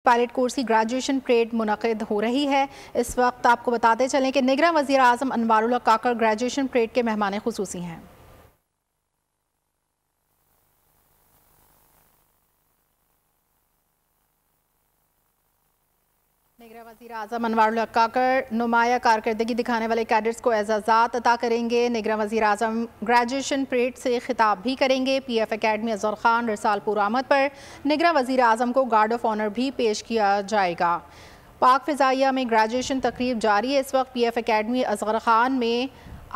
Pilot course की graduation parade मुनक़िद हो रही है। इस वक्त आपको बताते चलें कि निगरान वज़ीर आज़म अनवारुल हक काकड़ ग्रेजुएशन परेड के मेहमान खुसूसी हैं। निगरान वज़ीर आज़म अनवारुल हक काकड़ नुमाया कारकर्दगी दिखाने वाले कैडेट्स को एजाज़ात अता करेंगे। निगरान वज़ीर आज़म ग्रेजुएशन परेड से खिताब भी करेंगे। PF अकेडमी अज़हर खान रिसालपुर आमद पर निगरान वज़ीर आज़म को गार्ड ऑफ ऑनर भी पेश किया जाएगा। पाक फ़िज़ाइया में ग्रेजुएशन तकरीब जारी है। इस वक्त PF अकेडमी अज़हर खान में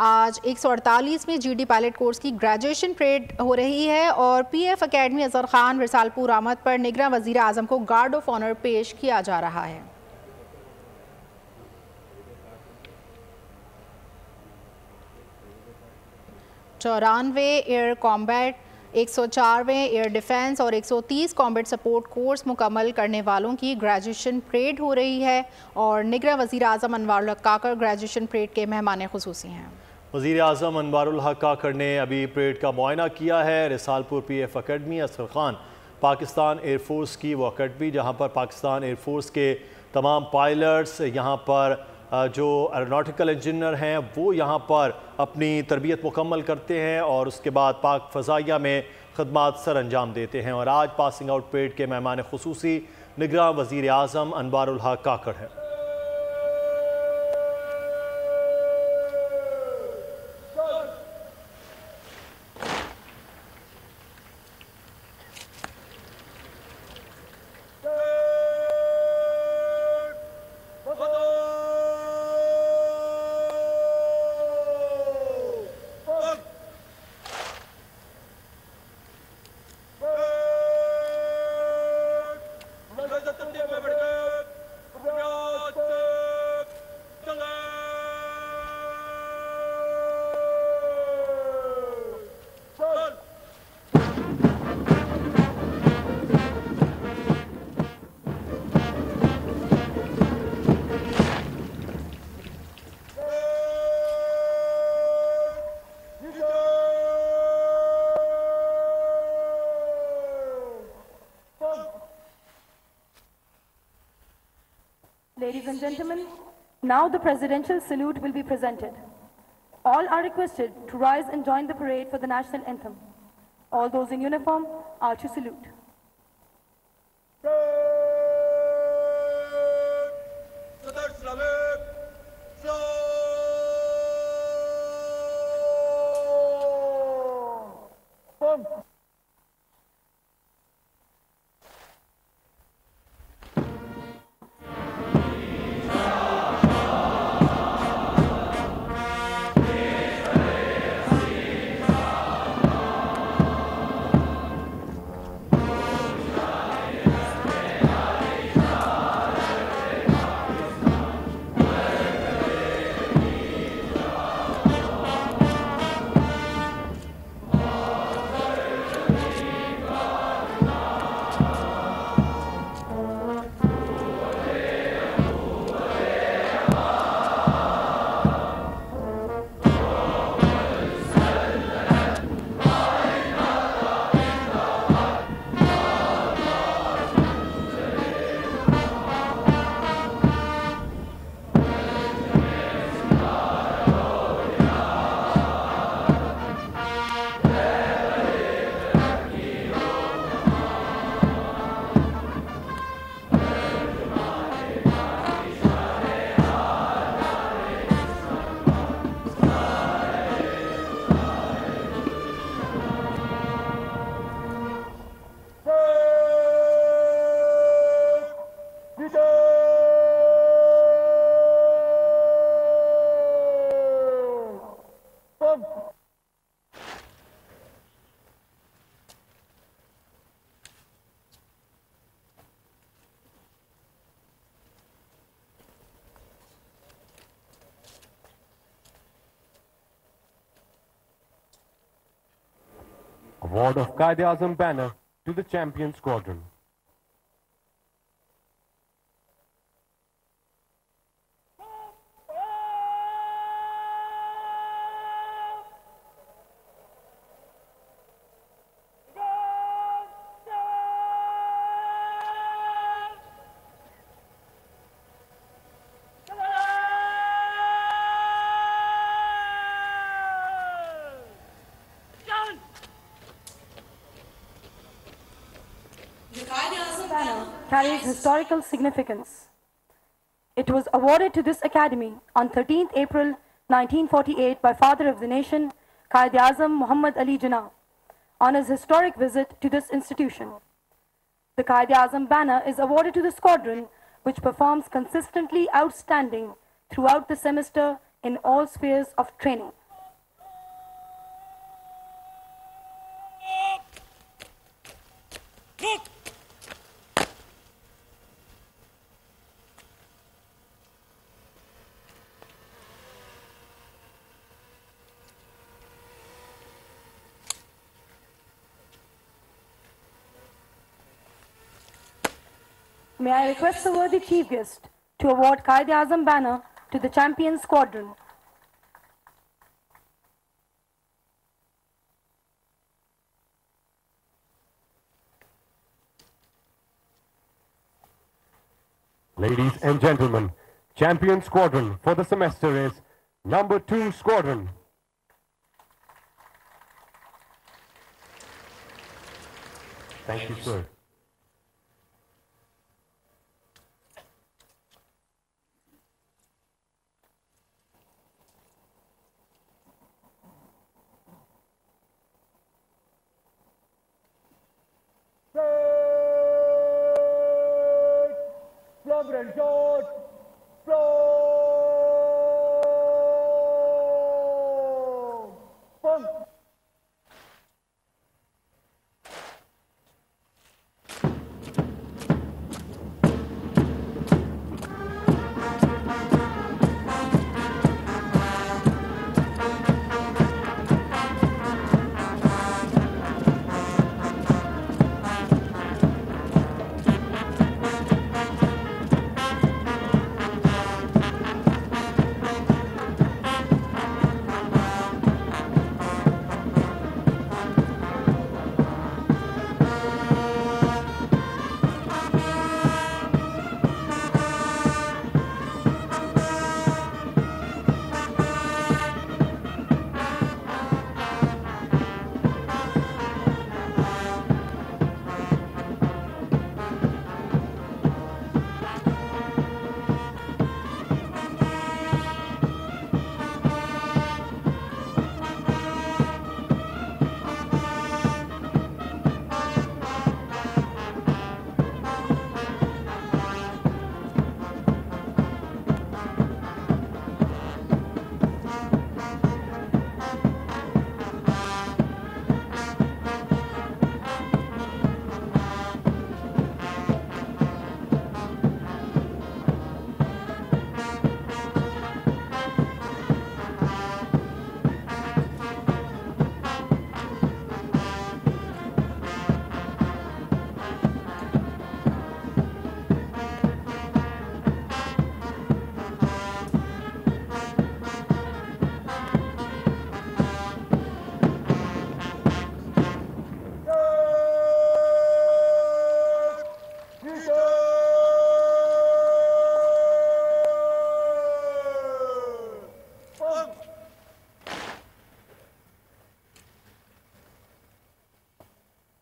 आज 148 में GD पायलट कोर्स की ग्रेजुएशन परेड हो रही है और PF अकेडमी अज़हर खान रिसालपुर आमद पर निगरान वज़ीर आज़म को गार्ड ऑफ ऑनर पेश किया जा रहा है। 94वें एयर कॉम्बैट, 104वें एयर डिफेंस और 130 कॉम्बैट सपोर्ट कोर्स मुकम्मल करने वालों की ग्रेजुएशन परेड हो रही है और निगरान वज़ीर आज़म अनवारुल हक काकड़ ग्रेजुएशन परेड के मेहमान खुसूसी हैं। वज़ीर आज़म अनवारुल हक काकड़ ने अभी परेड का मुआयना किया है। Risalpur PF academy Azhar Khan Pakistan air force की वो अकेडमी जहाँ पर पाकिस्तान एयरफोर्स के तमाम पायलट्स यहाँ पर जो एरोनॉटिकल इंजीनियर हैं वो यहाँ पर अपनी तरबियत मुकम्मल करते हैं और उसके बाद पाक फ़ज़ाइया में खदमात सर अंजाम देते हैं। और आज पासिंग आउट परेड के मेहमान खुसूसी निगरान वज़ीर आज़म अनवारुल हक काकड़ है। Ladies and gentlemen, now the presidential salute will be presented. All are requested to rise and join the parade for the national anthem. All those in uniform are to salute. Award of Qaid-e-Azam banner to the champion squadron. carries historical significance. It was awarded to this academy on 13th April 1948 by Father of the Nation, Quaid-e-Azam Muhammad Ali Jinnah, on his historic visit to this institution. The Quaid-e-Azam banner is awarded to the squadron which performs consistently outstanding throughout the semester in all spheres of training. May I request the worthy chief guest to award Quaid-e-Azam banner to the champion squadron. Ladies and gentlemen, champion squadron for the semester is number 2 squadron. Thank you, sir.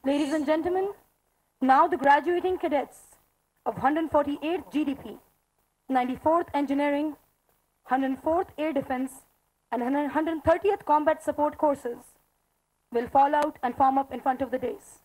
Ladies and gentlemen, now the graduating cadets of 148th GDP, 94th Engineering, 104th Air Defense, and 130th Combat Support courses will fall out and form up in front of the dais.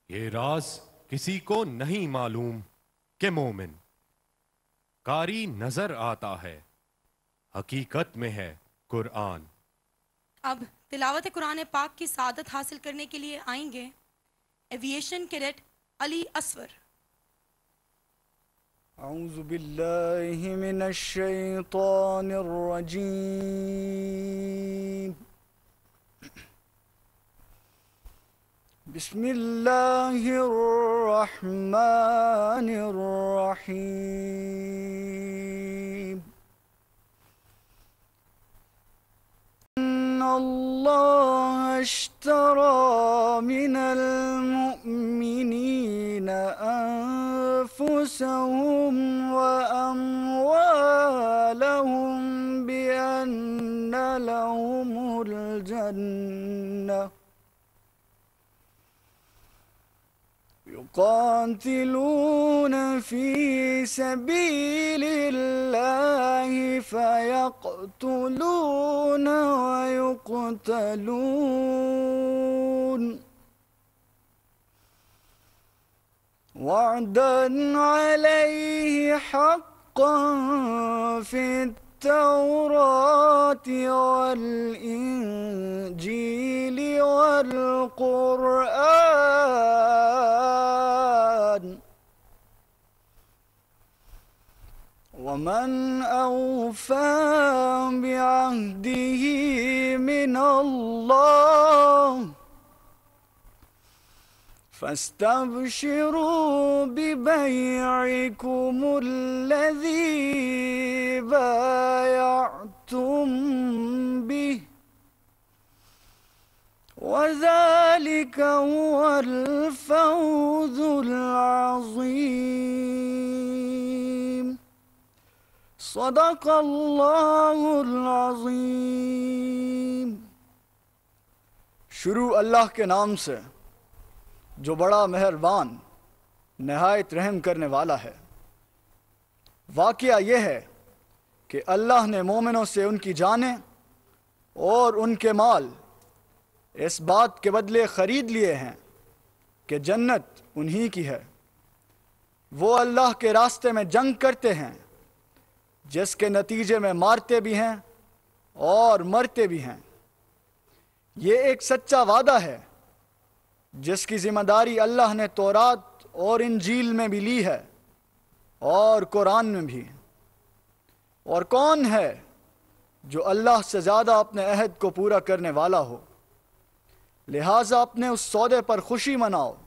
ये राज किसी को नहीं मालूम कि मोमिन कारी नजर आता है, हकीकत में है कुरान। अब तिलावत कुरान पाक की सादत हासिल करने के लिए आएंगे एविएशन कैडेट अली असवर। औज़ु बिल्लाहि मिनश शैतानिर रजीम। बिस्मिल्लाहिर रहमानिर रहीम। इन्नल्लाह अश्तरा मिनल मुअमिनीना अनफुसहुम व अमवालहुम बिअन्ना लहुमुल जन्नह युक़ातिलून फ़ी सबीलिल्लाहि फ़यक़्तुलून व युक़्तलून वअदन अलैहि हक़्क़न फ़ित्तौराति वल इंजीलि वल क़ुरआन वमन औफ़ा बिअहदिही मिनल्लाह फस्तबशिरू बिबैइकुमुल्लज़ी बायअतुम बिह वज़ालिका हुवल फ़ौज़ुल अज़ीम। सदक़ल्लाहुल अज़ीम। शुरू अल्लाह के नाम से जो बड़ा मेहरबान नहायत रहम करने वाला है। वाक़या यह है कि अल्लाह ने मोमिनों से उनकी जानें और उनके माल इस बात के बदले ख़रीद लिए हैं कि जन्नत उन्हीं की है। वो अल्लाह के रास्ते में जंग करते हैं जिसके नतीजे में मारते भी हैं और मरते भी हैं। ये एक सच्चा वादा है जिसकी ज़िम्मेदारी अल्लाह ने तौरात और इंजील में भी ली है और कुरान में भी। और कौन है जो अल्लाह से ज़्यादा अपने अहद को पूरा करने वाला हो। लिहाजा अपने उस सौदे पर खुशी मनाओ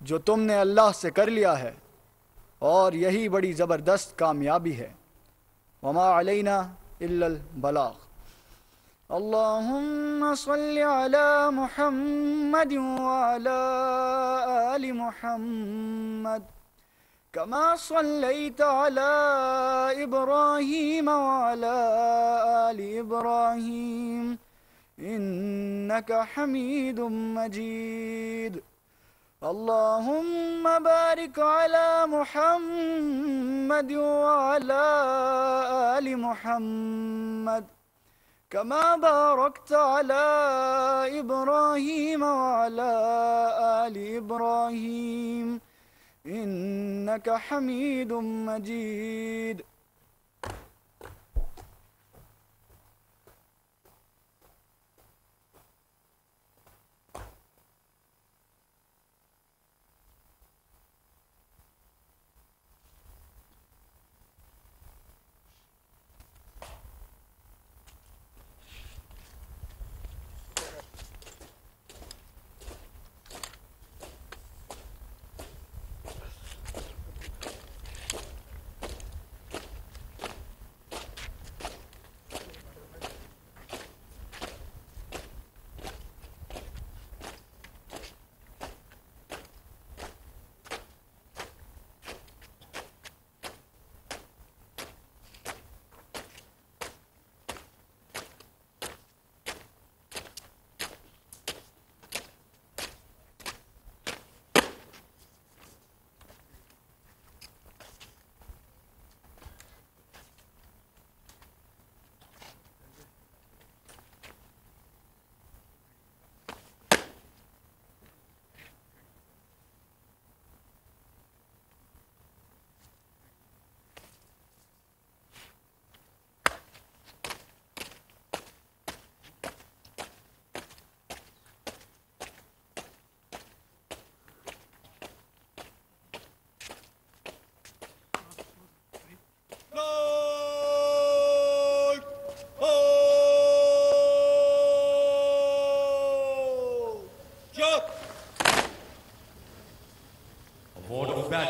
जो तुमने अल्लाह से कर लिया है, और यही बड़ी ज़बरदस्त कामयाबी है। वमा अलैना इल्लल बलाग। अल्लाहुम्मा सल्लि अला मुहम्मद व अला आलि मुहम्मद कमा सल्लैता अला इब्राहीम व अला आलि इब्राहीम इन्नका हमीदुम मजीद। अल्लाहुम्मा बारिक अला मुहम्मद व अला आलि मुहम्मद कमा बारकता अला इब्राहीम व अला आलि इब्राहीम इन्नका हमीदुम मजीद।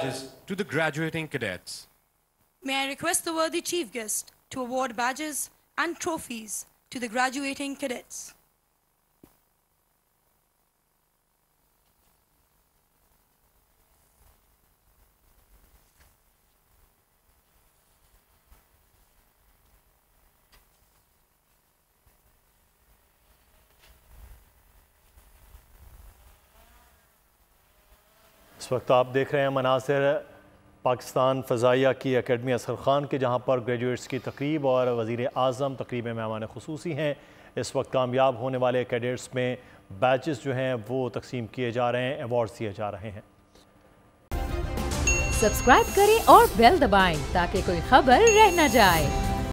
badges to the graduating cadets. May I request the worthy chief guest to award badges and trophies to the graduating cadets. इस वक्त आप देख रहे हैं मनासिर पाकिस्तान फ़ज़ाइया की अकेडमी असगर ख़ान के, जहां पर ग्रेजुएट्स की तकरीब और वज़ीर आज़म तकरीब में मेहमान खुसूसी हैं। इस वक्त कामयाब होने वाले कैडेट्स में बैचेस जो हैं वो तकसीम किए जा रहे हैं, अवार्ड्स दिए जा रहे हैं। सब्सक्राइब करें और बेल दबाएं ताकि कोई खबर रह न जाए।